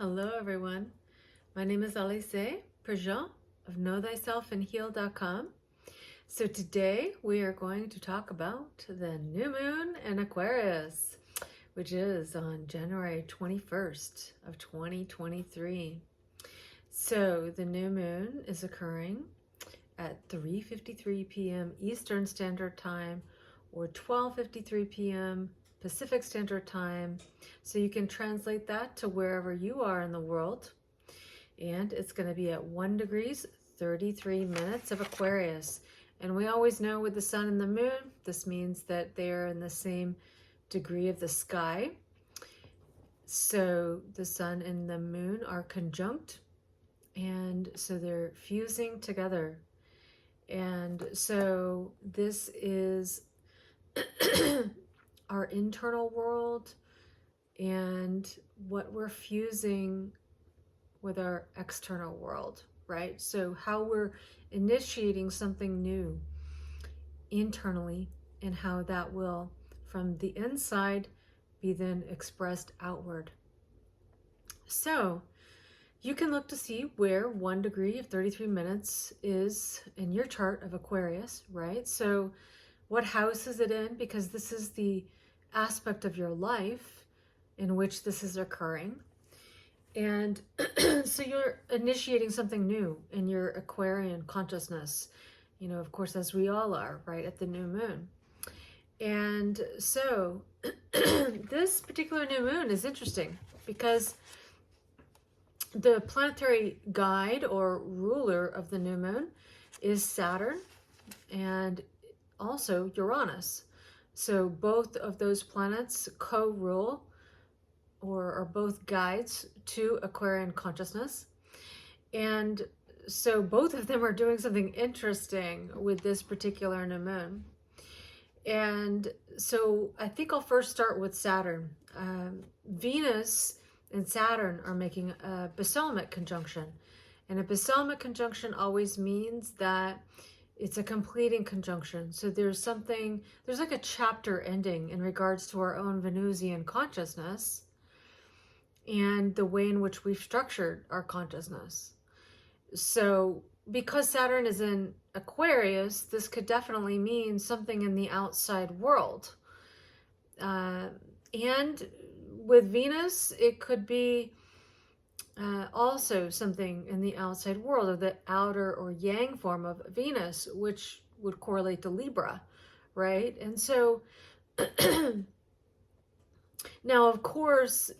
Hello everyone, my name is Alise A Préjéan of KnowThyselfAndHeal.com. So today we are going to talk about the new moon in Aquarius, which is on January 21st of 2023. So the new moon is occurring at 3:53 p.m. Eastern Standard Time or 12:53 p.m. Pacific Standard Time. So you can translate that to wherever you are in the world. And it's going to be at 1 degrees, 33 minutes of Aquarius. And we always know with the sun and the moon, this means that they're in the same degree of the sky. So the sun and the moon are conjunct, and so they're fusing together. And so this is our internal world and what we're fusing with our external world, right? So how we're initiating something new internally and how that will, from the inside, be then expressed outward. So you can look to see where 1 degree of 33 minutes is in your chart of Aquarius, right? So what house is it in? Because this is the aspect of your life in which this is occurring. And so you're initiating something new in your Aquarian consciousness, of course, as we all are, right, at the new moon. And so this particular new moon is interesting because the planetary guide or ruler of the new moon is Saturn and also Uranus. So both of those planets co-rule or are both guides to Aquarian consciousness. And so both of them are doing something interesting with this particular new moon. And so I think I'll first start with Saturn. Venus and Saturn are making a basalmic conjunction. And a basalmic conjunction always means that it's a completing conjunction. So there's like a chapter ending in regards to our own Venusian consciousness and the way in which we've structured our consciousness. So because Saturn is in Aquarius, this could definitely mean something in the outside world. And with Venus, it could be also something in the outside world, or the outer or yang form of Venus, which would correlate to Libra, right? And so now, of course,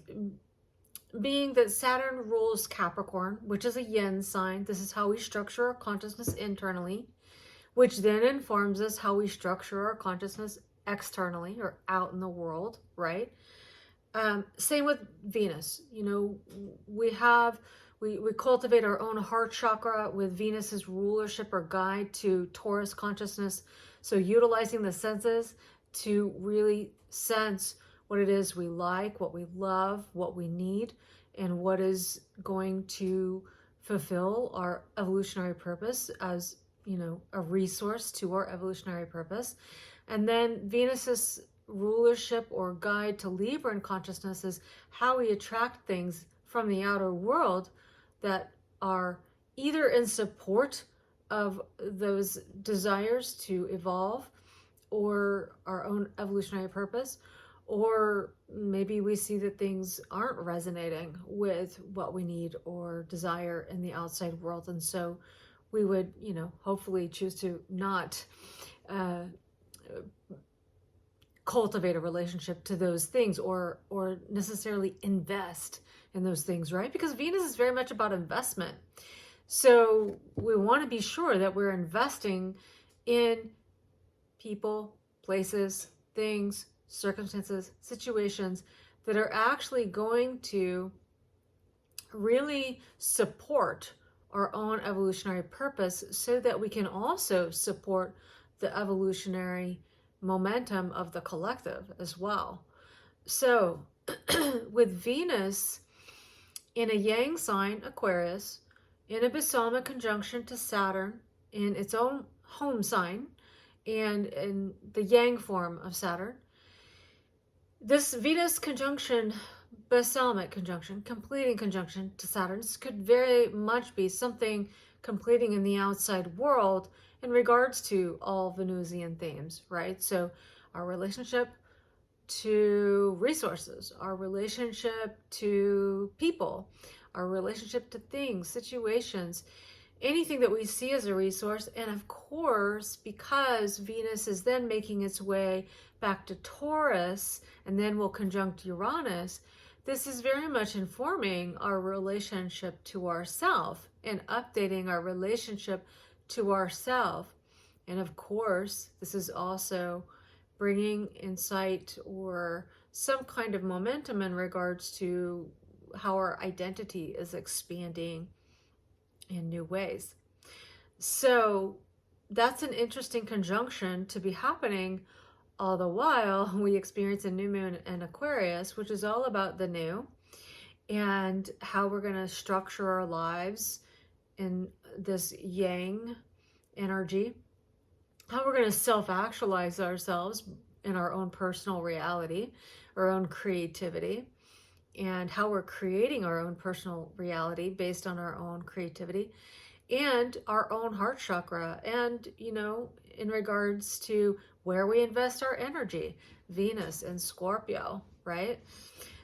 being that Saturn rules Capricorn, which is a yin sign, this is how we structure our consciousness internally, which then informs us how we structure our consciousness externally or out in the world, right? Same with Venus. We cultivate our own heart chakra with Venus's rulership or guide to Taurus consciousness. So utilizing the senses to really sense what it is we like, what we love, what we need, and what is going to fulfill our evolutionary purpose as, a resource to our evolutionary purpose. And then Venus's rulership or guide to Libran consciousness is how we attract things from the outer world that are either in support of those desires to evolve or our own evolutionary purpose, or maybe we see that things aren't resonating with what we need or desire in the outside world. And so we would, hopefully choose to not cultivate a relationship to those things or necessarily invest in those things, right? Because Venus is very much about investment. So we want to be sure that we're investing in people, places, things, circumstances, situations that are actually going to really support our own evolutionary purpose so that we can also support the evolutionary momentum of the collective as well. So with Venus in a yang sign, Aquarius, in a basalmic conjunction to Saturn in its own home sign and in the yang form of Saturn, this Venus conjunction Balsamic conjunction, completing conjunction to Saturn. This could very much be something completing in the outside world in regards to all Venusian themes, right? So our relationship to resources, our relationship to people, our relationship to things, situations, anything that we see as a resource. And of course, because Venus is then making its way back to Taurus and then will conjunct Uranus, this is very much informing our relationship to ourself and updating our relationship to ourself. And of course, this is also bringing insight or some kind of momentum in regards to how our identity is expanding in new ways. So that's an interesting conjunction to be happening all the while we experience a new moon in Aquarius, which is all about the new and how we're going to structure our lives in this yang energy, how we're going to self-actualize ourselves in our own personal reality, our own creativity, and how we're creating our own personal reality based on our own creativity and our own heart chakra. And, you know, in regards to where we invest our energy, Venus and Scorpio, right?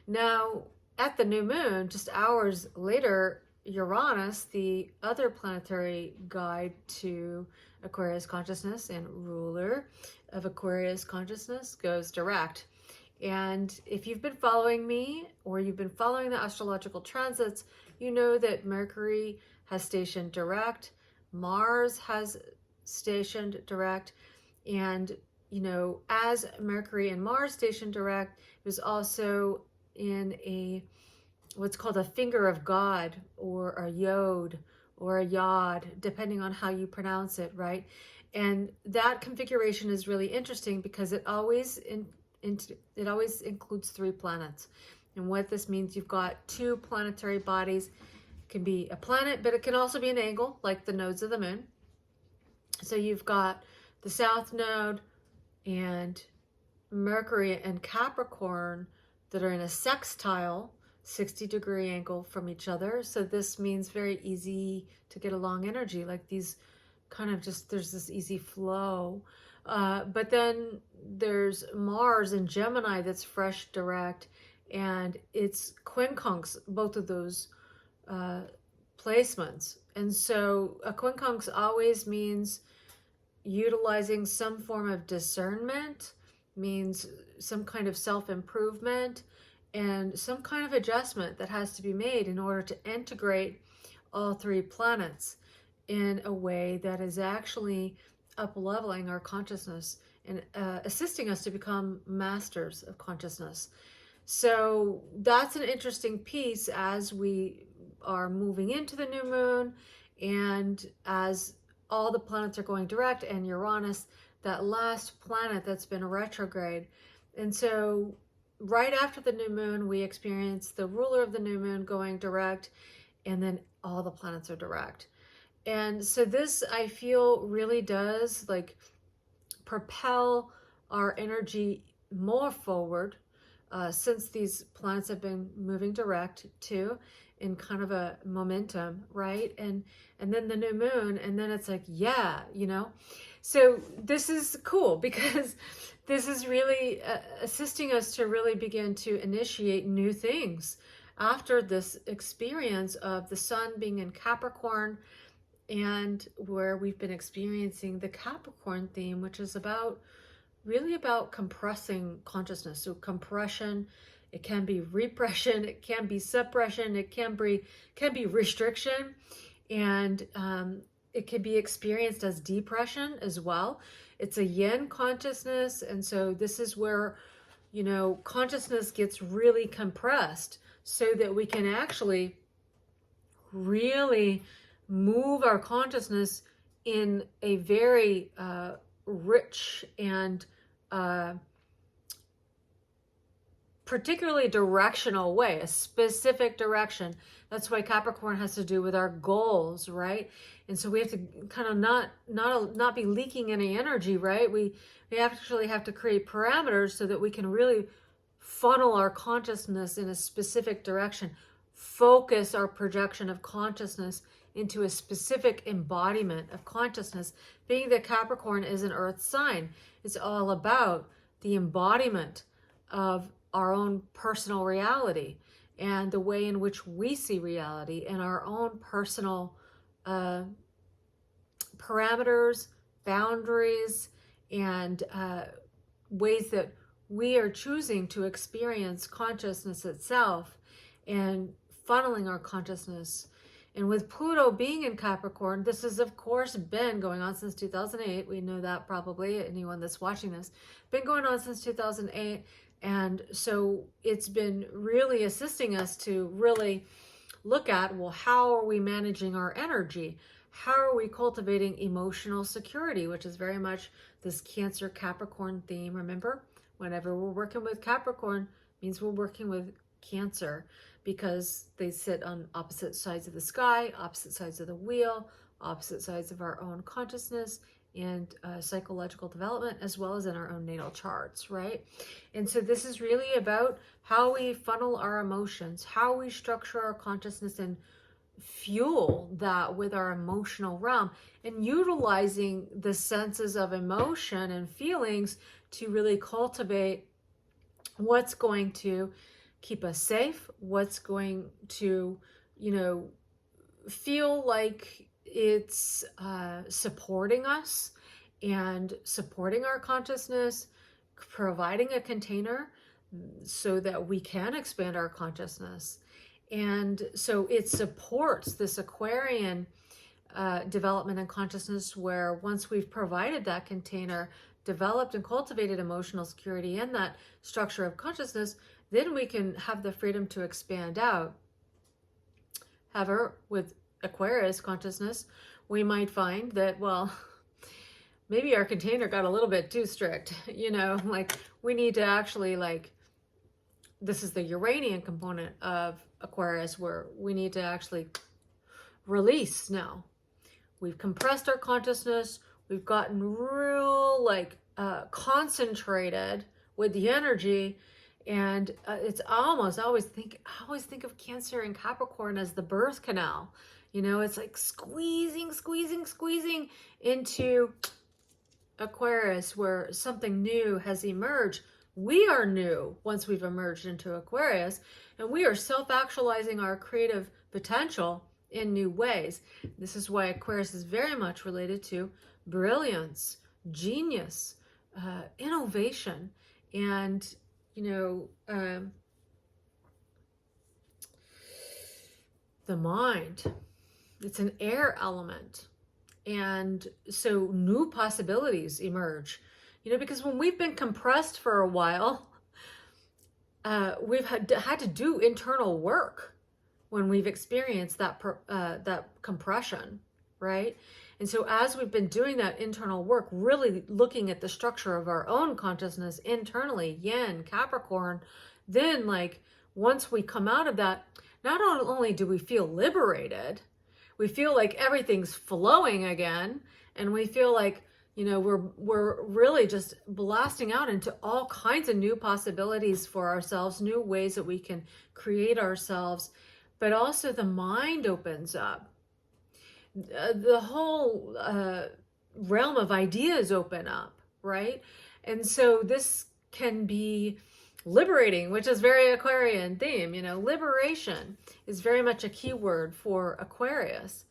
Now, at the new moon, just hours later, Uranus, the other planetary guide to Aquarius consciousness and ruler of Aquarius consciousness, goes direct. And if you've been following me or you've been following the astrological transits, you know that Mercury has stationed direct, Mars has stationed direct, and, you know, as Mercury and Mars stationed direct, it was also in a what's called a finger of God or a yod or a yod, depending on how you pronounce it, right? And that configuration is really interesting because it always includes 3 planets. And what this means, you've got 2 planetary bodies. It can be a planet, but it can also be an angle, like the nodes of the moon. So you've got the South Node and Mercury and Capricorn that are in a sextile, 60-degree angle from each other. So this means very easy to get along energy, like these kind of just, there's this easy flow. But then there's Mars in Gemini that's fresh direct, and it's quincunx, both of those placements. And so a quincunx always means utilizing some form of discernment, means some kind of self-improvement and some kind of adjustment that has to be made in order to integrate all 3 planets in a way that is actually up-leveling our consciousness and assisting us to become masters of consciousness. So that's an interesting piece as we are moving into the new moon and as all the planets are going direct, and Uranus, that last planet that's been retrograde. And so right after the new moon, we experience the ruler of the new moon going direct, and then all the planets are direct. And so this, I feel, really does like propel our energy more forward since these planets have been moving direct too, in kind of a momentum, right? And then the new moon, and then it's like, yeah, you know. So this is cool because this is really assisting us to really begin to initiate new things after this experience of the sun being in Capricorn, and where we've been experiencing the Capricorn theme, which is about really about compressing consciousness. So compression, it can be repression, it can be suppression, it can be restriction, and it can be experienced as depression as well. It's a yin consciousness, and so this is where, you know, consciousness gets really compressed so that we can actually really move our consciousness in a very rich and particularly directional way, a specific direction. That's why Capricorn has to do with our goals, right? And so we have to kind of not be leaking any energy, right? We actually have to create parameters so that we can really funnel our consciousness in a specific direction, focus our projection of consciousness into a specific embodiment of consciousness. Being that Capricorn is an earth sign, it's all about the embodiment of our own personal reality and the way in which we see reality and our own personal parameters, boundaries, and ways that we are choosing to experience consciousness itself and funneling our consciousness. And with Pluto being in Capricorn, this has of course been going on since 2008. We know that probably, anyone that's watching this, been going on since 2008. And so it's been really assisting us to really look at, well, how are we managing our energy? How are we cultivating emotional security, which is very much this Cancer Capricorn theme. Remember, whenever we're working with Capricorn, means we're working with Cancer, because they sit on opposite sides of the sky, opposite sides of the wheel, opposite sides of our own consciousness and psychological development, as well as in our own natal charts, right? And so this is really about how we funnel our emotions, how we structure our consciousness and fuel that with our emotional realm, and utilizing the senses of emotion and feelings to really cultivate what's going to keep us safe, what's going to, feel like it's supporting us and supporting our consciousness, providing a container so that we can expand our consciousness. And so it supports this Aquarian development and consciousness, where once we've provided that container, developed and cultivated emotional security in that structure of consciousness, then we can have the freedom to expand out. However, with Aquarius consciousness, we might find that, well, maybe our container got a little bit too strict, like we need to actually, this is the Uranian component of Aquarius, where we need to actually release now. We've compressed our consciousness. We've gotten real, concentrated with the energy. And it's almost, I always think of Cancer and Capricorn as the birth canal. It's like squeezing into Aquarius, where something new has emerged. We are new once we've emerged into Aquarius, and we are self-actualizing our creative potential in new ways. This is why Aquarius is very much related to brilliance, genius, innovation, and the mind. It's an air element. And so new possibilities emerge, because when we've been compressed for a while, we've had to do internal work when we've experienced that compression, right? And so as we've been doing that internal work, really looking at the structure of our own consciousness internally, Yin, Capricorn, then once we come out of that, not only do we feel liberated, we feel like everything's flowing again, and we feel like, we're really just blasting out into all kinds of new possibilities for ourselves, new ways that we can create ourselves, but also the mind opens up. The whole realm of ideas open up, right? And so this can be liberating, which is very Aquarian theme. Liberation is very much a key word for Aquarius.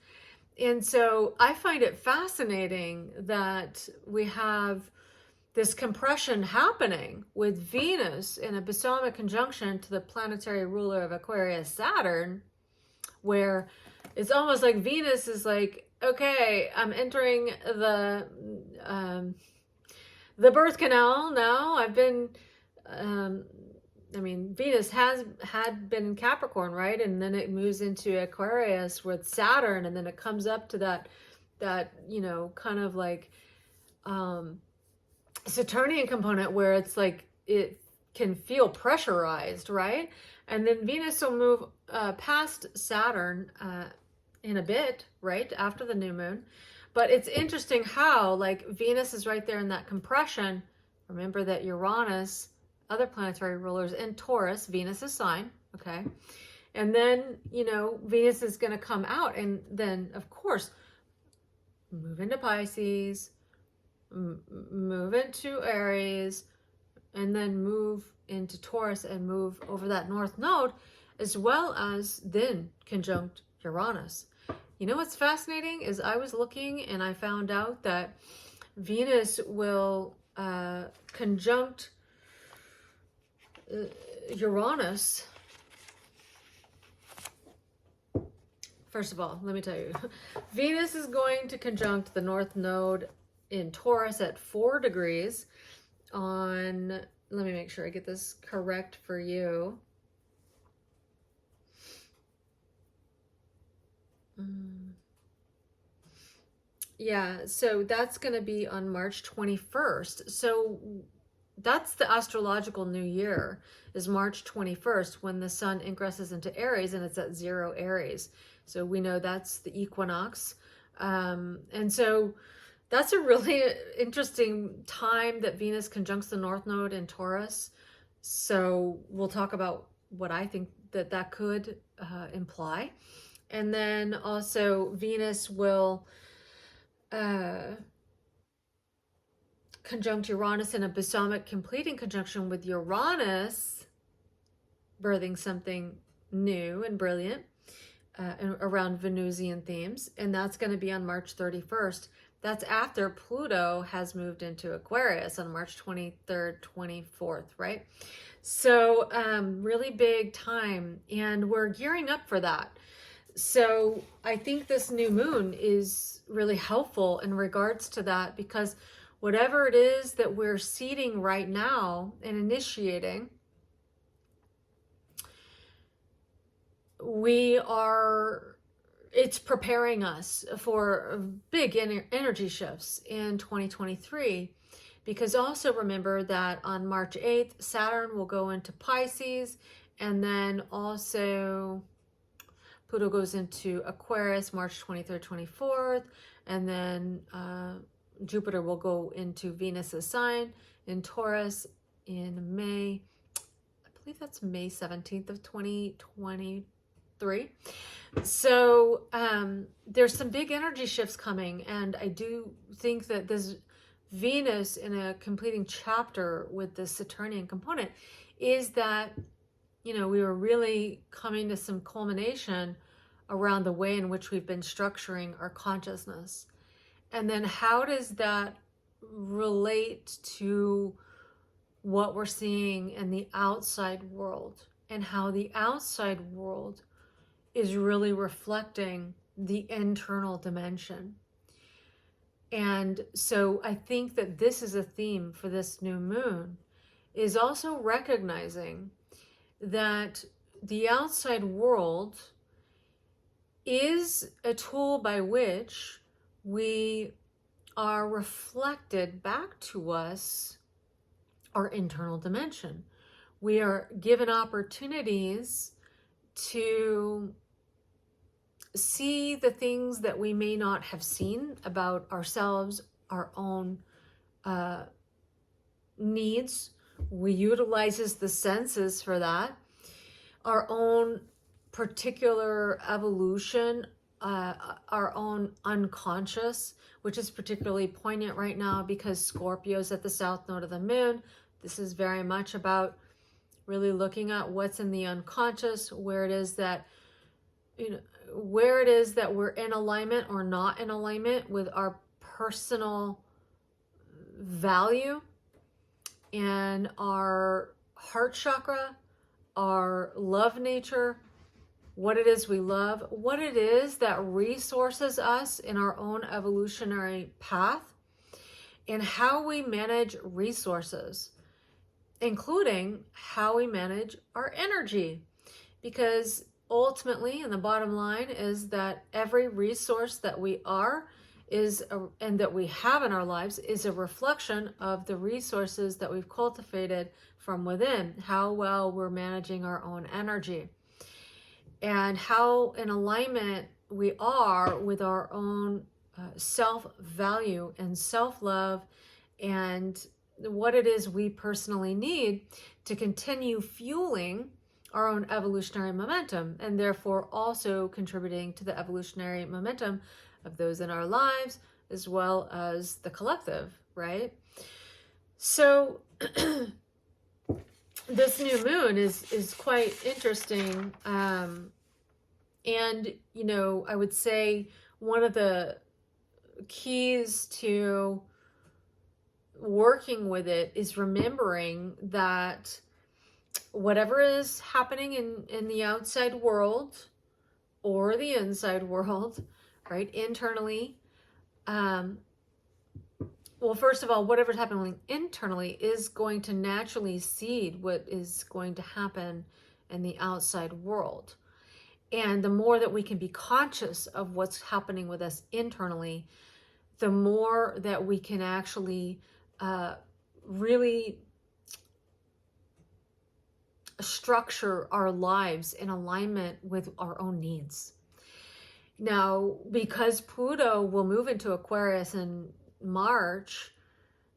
And so I find it fascinating that we have this compression happening with Venus in a Basoma conjunction to the planetary ruler of Aquarius, Saturn, where it's almost like Venus is like, okay, I'm entering the birth canal now. I've been, Venus had been in Capricorn, right? And then it moves into Aquarius with Saturn, and then it comes up to that kind of Saturnian component where it's like it can feel pressurized, right? And then Venus will move past Saturn in a bit, right, after the new moon. But it's interesting how Venus is right there in that compression. Remember that Uranus other planetary rulers in Taurus, Venus's sign, okay? And then, you know, Venus is going to come out and then, of course, move into Pisces, move into Aries, and then move into Taurus and move over that North Node, as well as then conjunct Uranus. You know what's fascinating is I was looking and I found out that Venus will conjunct Uranus. First of all, let me tell you, Venus is going to conjunct the North Node in Taurus at 4 degrees on, let me make sure I get this correct for you. Yeah, so that's going to be on March 21st. So that's the astrological new year, is March 21st, when the sun ingresses into Aries, and it's at 0 Aries. So we know that's the equinox. And so that's a really interesting time that Venus conjuncts the North Node in Taurus. So we'll talk about what I think that that could imply. And then also Venus will conjunct Uranus in a balsamic completing conjunction with Uranus, birthing something new and brilliant around Venusian themes. And that's going to be on March 31st. That's after Pluto has moved into Aquarius on March 23rd, 24th, right? So really big time, and we're gearing up for that. So I think this new moon is really helpful in regards to that, because whatever it is that we're seeding right now and initiating, it's preparing us for big energy shifts in 2023. Because also remember that on March 8th, Saturn will go into Pisces, and then also Pluto goes into Aquarius March 23rd, 24th, and then Jupiter will go into Venus's sign in Taurus in May. I believe that's May 17th of 2023. So there's some big energy shifts coming, and I do think that this Venus in a completing chapter with the Saturnian component is that, you know, we were really coming to some culmination around the way in which we've been structuring our consciousness. And then how does that relate to what we're seeing in the outside world, and how the outside world is really reflecting the internal dimension. And so I think that this is a theme for this new moon, is also recognizing that the outside world is a tool by which we are reflected back to us, our internal dimension. We are given opportunities to see the things that we may not have seen about ourselves, our own needs. We utilizes the senses for that, our own particular evolution, our own unconscious, which is particularly poignant right now because Scorpio's at the south node of the moon. This is very much about really looking at what's in the unconscious, where it is that, you know, where it is that we're in alignment or not in alignment with our personal value and our heart chakra, our love nature, what it is we love, what it is that resources us in our own evolutionary path, and how we manage resources, including how we manage our energy. Because ultimately, and the bottom line is that every resource that we are and that we have in our lives is a reflection of the resources that we've cultivated from within, how well we're managing our own energy, and how in alignment we are with our own self-value and self-love, and what it is we personally need to continue fueling our own evolutionary momentum, and therefore also contributing to the evolutionary momentum of those in our lives as well as the collective, right? So this new moon is quite interesting. And, you know, I would say one of the keys to working with it is remembering that whatever is happening in the outside world or the inside world, right, internally, well, first of all, whatever's happening internally is going to naturally seed what is going to happen in the outside world. And the more that we can be conscious of what's happening with us internally, the more that we can actually really structure our lives in alignment with our own needs. Now, because Pluto will move into Aquarius in March,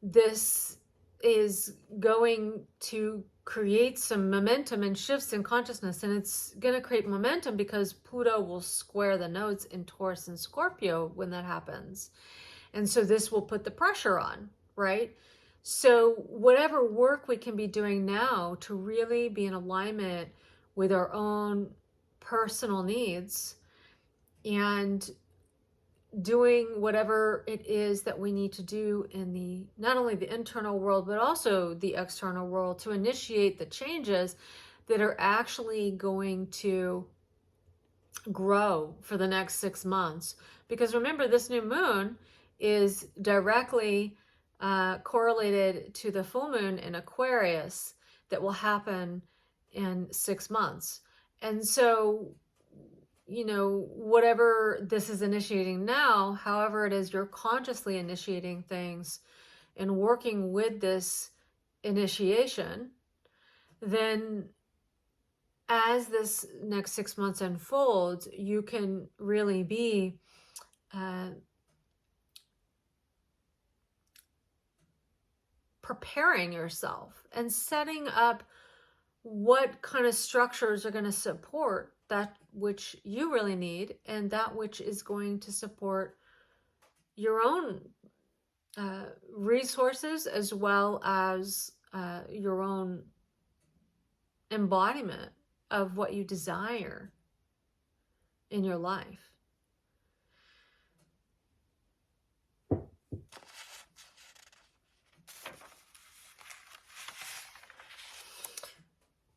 this is going to create some momentum and shifts in consciousness, and it's going to create momentum because Pluto will square the nodes in Taurus and Scorpio when that happens. And so this will put the pressure on, right? So whatever work we can be doing now to really be in alignment with our own personal needs and doing whatever it is that we need to do in the not only the internal world but also the external world to initiate the changes that are actually going to grow for the next 6 months. Because remember, this new moon is directly correlated to the full moon in Aquarius that will happen in 6 months. And so, you know, whatever this is initiating now, however it is you're consciously initiating things and working with this initiation, then as this next 6 months unfolds, you can really be preparing yourself and setting up what kind of structures are going to support that which you really need and that which is going to support your own resources as well as your own embodiment of what you desire in your life.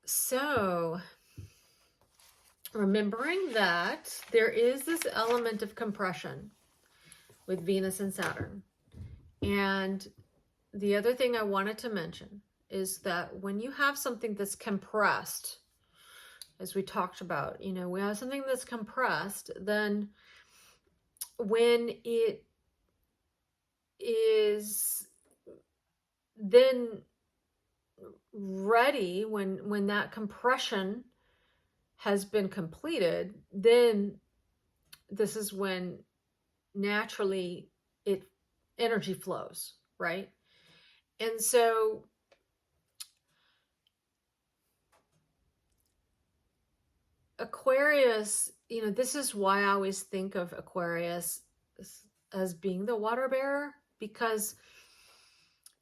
So, remembering that there is this element of compression with Venus and Saturn. And the other thing I wanted to mention is that when you have something that's compressed, as we talked about, you know, we have something that's compressed, then when it is then ready, when that compression has been completed, then this is when naturally energy flows, right? And so Aquarius, you know, this is why I always think of Aquarius as being the water bearer, because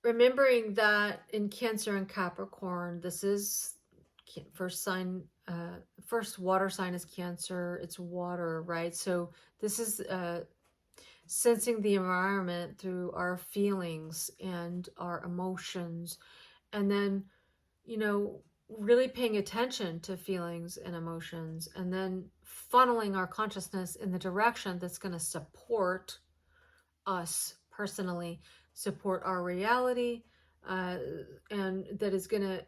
remembering that in Cancer and Capricorn, this is first sign, first water sign is Cancer, it's water, right? So this is sensing the environment through our feelings and our emotions, and then, you know, really paying attention to feelings and emotions, and then funneling our consciousness in the direction that's going to support us personally, support our reality, and that is going to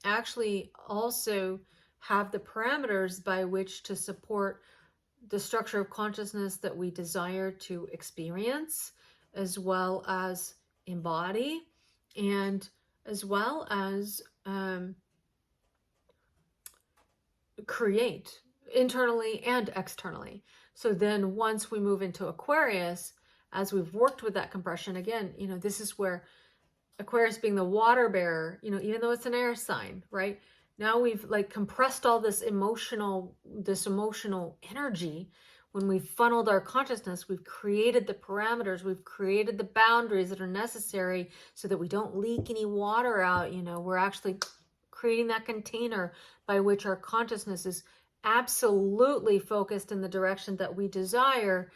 actually also have the parameters by which to support the structure of consciousness that we desire to experience, as well as embody, and as well as create internally and externally. So then once we move into Aquarius, as we've worked with that compression, again, you know, this is where Aquarius being the water bearer, you know, even though it's an air sign, right? Now we've like compressed all this emotional energy. When we've funneled our consciousness, we've created the parameters, we've created the boundaries that are necessary so that we don't leak any water out. You know, we're actually creating that container by which our consciousness is absolutely focused in the direction that we desire.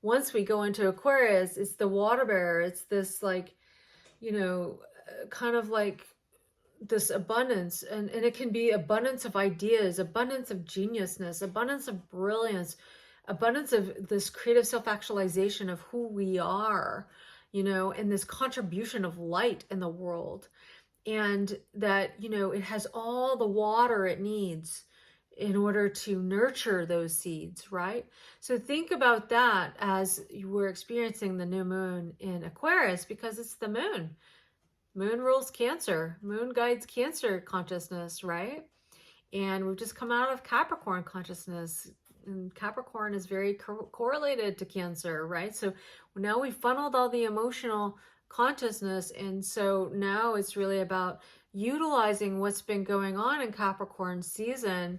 Once we go into Aquarius, it's the water bearer. It's this like, you know, kind of like this abundance, and it can be abundance of ideas, abundance of geniusness, abundance of brilliance, abundance of this creative self-actualization of who we are, you know, and this contribution of light in the world. And that, you know, it has all the water it needs in order to nurture those seeds, right? So think about that as you were experiencing the new moon in Aquarius, because it's the moon. Moon rules Cancer. Moon guides Cancer consciousness, right? And we've just come out of Capricorn consciousness. And Capricorn is very correlated to Cancer, right? So now we've funneled all the emotional consciousness. And so now it's really about utilizing what's been going on in Capricorn season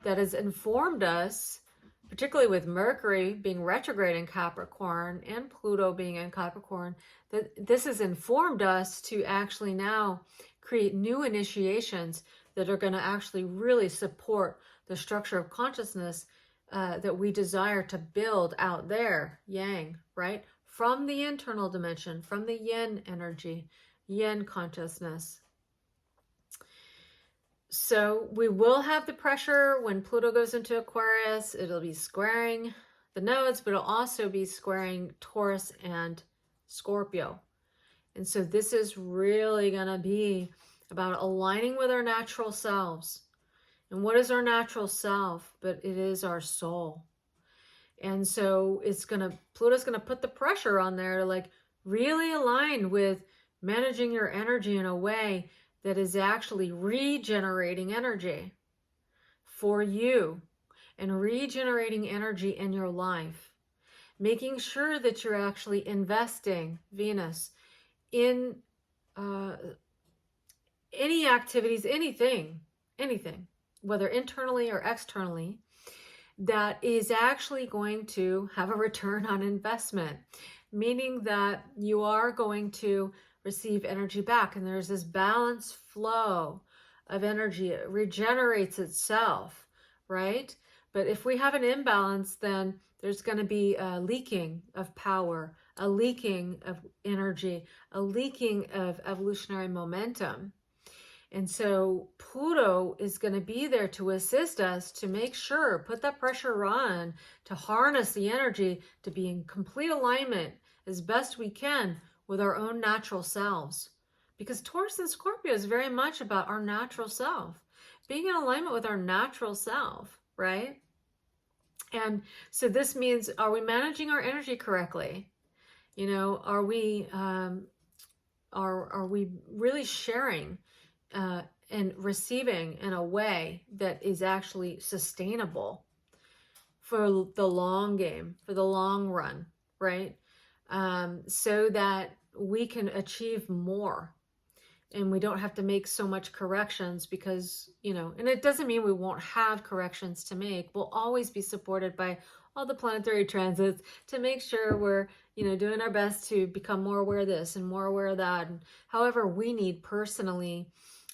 that has informed us, particularly with Mercury being retrograde in Capricorn and Pluto being in Capricorn, that this has informed us to actually now create new initiations that are going to actually really support the structure of consciousness that we desire to build out there, yang, right? From the internal dimension, from the yin energy, yin consciousness. So we will have the pressure when Pluto goes into Aquarius. It'll be squaring the nodes, but it'll also be squaring Taurus and Scorpio. And so this is really going to be about aligning with our natural selves. And what is our natural self? But it is our soul. And so Pluto's going to put the pressure on there to like really align with managing your energy in a way that is actually regenerating energy for you and regenerating energy in your life. Making sure that you're actually investing, Venus, in any activities, anything, whether internally or externally, that is actually going to have a return on investment, meaning that you are going to receive energy back. And there's this balanced flow of energy. It regenerates itself, right? But if we have an imbalance, then there's going to be a leaking of power, a leaking of energy, a leaking of evolutionary momentum. And so Pluto is going to be there to assist us to make sure, put that pressure on, to harness the energy, to be in complete alignment as best we can with our own natural selves. Because Taurus and Scorpio is very much about our natural self, being in alignment with our natural self, right? And so this means, are we managing our energy correctly? You know, are we really sharing and receiving in a way that is actually sustainable for the long game, for the long run, right? So that we can achieve more and we don't have to make so much corrections because, you know, and it doesn't mean we won't have corrections to make. We'll always be supported by all the planetary transits to make sure we're, you know, doing our best to become more aware of this and more aware of that. And however we need personally,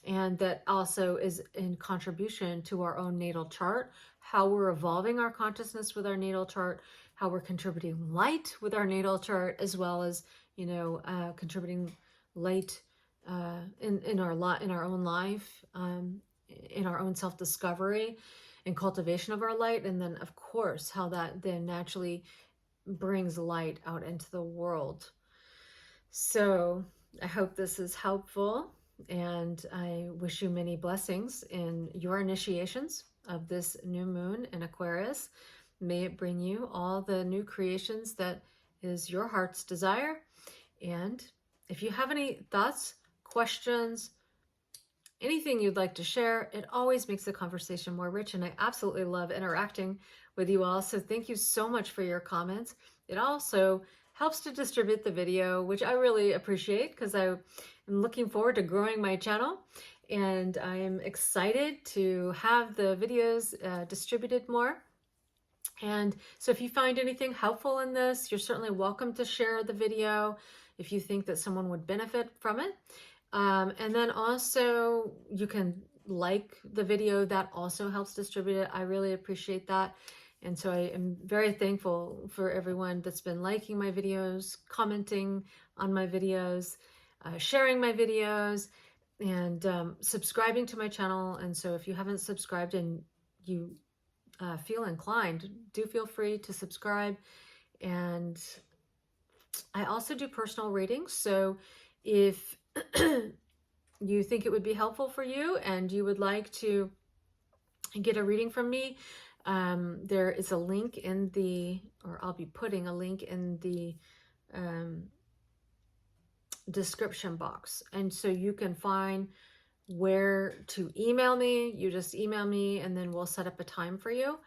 and that also is in contribution to our own natal chart, how we're evolving our consciousness with our natal chart, how we're contributing light with our natal chart, as well as, you know, contributing light in our own life, in our own self-discovery and cultivation of our light. And then, of course, how that then naturally brings light out into the world. So I hope this is helpful. And I wish you many blessings in your initiations of this new moon in Aquarius. May it bring you all the new creations that is your heart's desire. And if you have any thoughts, questions, anything you'd like to share, it always makes the conversation more rich. And I absolutely love interacting with you all. So thank you so much for your comments. It also helps to distribute the video, which I really appreciate because am looking forward to growing my channel, and I am excited to have the videos distributed more. And so if you find anything helpful in this, you're certainly welcome to share the video if you think that someone would benefit from it. And then also you can like the video. That also helps distribute it. I really appreciate that. And so I am very thankful for everyone that's been liking my videos, commenting on my videos, sharing my videos, and subscribing to my channel. And so if you haven't subscribed and you feel inclined, do feel free to subscribe. And I also do personal readings. So if you think it would be helpful for you and you would like to get a reading from me, there is a link in the, or I'll be putting a link in the description box. And so you can find where to email me. You just email me and then we'll set up a time for you.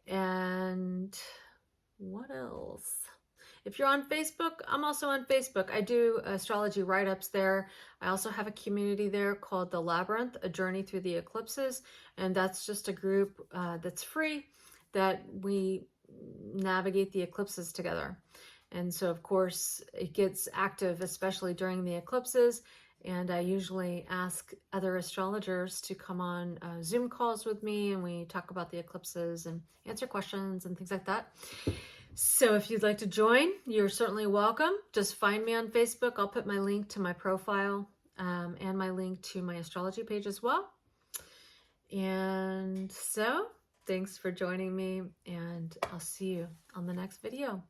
And what else? If you're on Facebook, I'm also on Facebook. I do astrology write-ups there. I also have a community there called The Labyrinth, A Journey Through the Eclipses. And that's just a group that's free that we navigate the eclipses together. And so, of course, it gets active, especially during the eclipses. And I usually ask other astrologers to come on Zoom calls with me, and we talk about the eclipses and answer questions and things like that. So if you'd like to join, you're certainly welcome. Just find me on Facebook. I'll put my link to my profile and my link to my astrology page as well. And so thanks for joining me, and I'll see you on the next video.